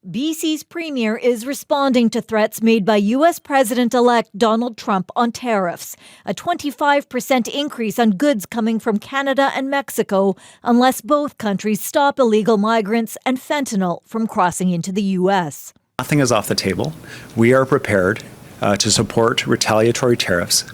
BC's premier is responding to threats made by U.S. President-elect Donald Trump on tariffs, a 25% increase on goods coming from Canada and Mexico unless both countries stop illegal migrants and fentanyl from crossing into the U.S. Nothing is off the table. We are prepared to support retaliatory tariffs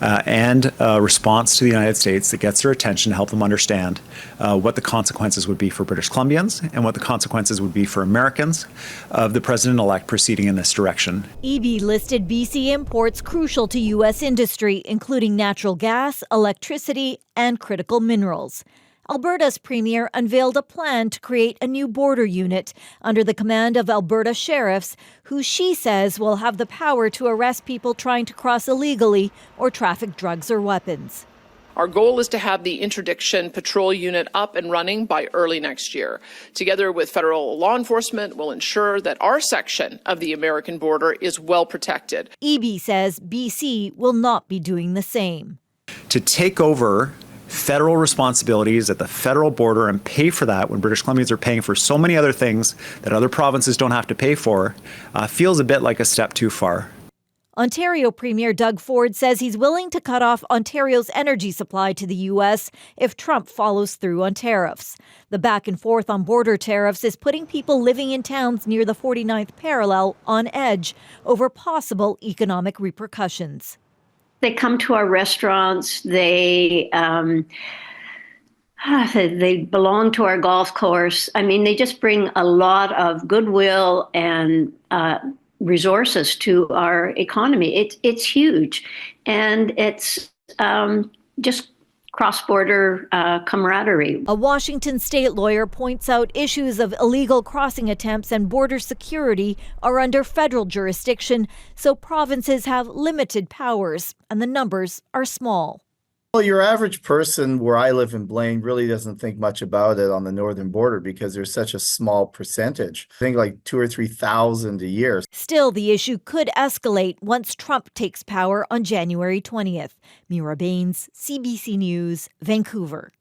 and a response to the United States that gets their attention, help them understand what the consequences would be for British Columbians and what the consequences would be for Americans of the president-elect proceeding in this direction. EB listed BC imports crucial to U.S. industry, including natural gas, electricity, and critical minerals. Alberta's premier unveiled a plan to create a new border unit under the command of Alberta sheriffs, who she says will have the power to arrest people trying to cross illegally or traffic drugs or weapons. Our goal is to have the interdiction patrol unit up and running by early next year. Together with federal law enforcement, we'll ensure that our section of the American border is well protected. EB says BC will not be doing the same. To take over federal responsibilities at the federal border and pay for that when British Columbians are paying for so many other things that other provinces don't have to pay for feels a bit like a step too far. Ontario Premier Doug Ford says he's willing to cut off Ontario's energy supply to the U.S. if Trump follows through on tariffs. The back and forth on border tariffs is putting people living in towns near the 49th parallel on edge over possible economic repercussions. They come to our restaurants. They belong to our golf course. I mean, they just bring a lot of goodwill and resources to our economy. It's huge, and it's just cross-border camaraderie. A Washington state lawyer points out issues of illegal crossing attempts and border security are under federal jurisdiction, so provinces have limited powers, and the numbers are small. Well, your average person where I live in Blaine really doesn't think much about it on the northern border because there's such a small percentage. I think like 2,000 or 3,000 a year. Still, the issue could escalate once Trump takes power on January 20th. Meera Bains, CBC News, Vancouver.